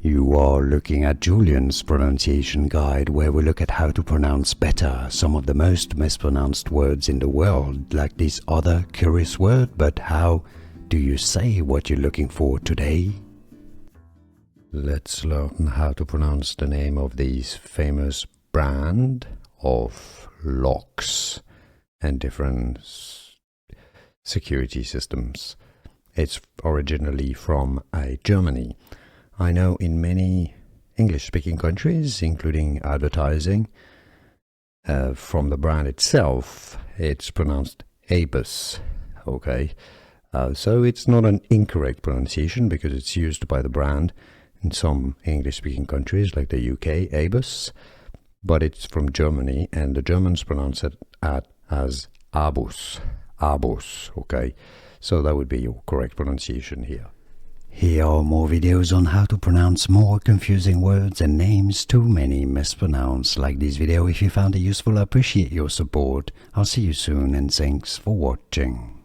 You are looking at Julian's pronunciation guide, where we look at how to pronounce better some of the most mispronounced words in the world, like this other curious word. But how do you say what you're looking for today? Let's learn how to pronounce the name of this famous brand of locks and different security systems. It's originally from Germany. I know in many English-speaking countries, including advertising, from the brand itself, it's pronounced Abus. Okay, so it's not an incorrect pronunciation because it's used by the brand in some English-speaking countries like the UK, Abus, but it's from Germany, and the Germans pronounce it as Abus. Abus. Okay, so that would be your correct pronunciation here. Here are more videos on how to pronounce more confusing words and names too many mispronounced. Like this video if you found it useful. I appreciate your support. I'll see you soon and thanks for watching.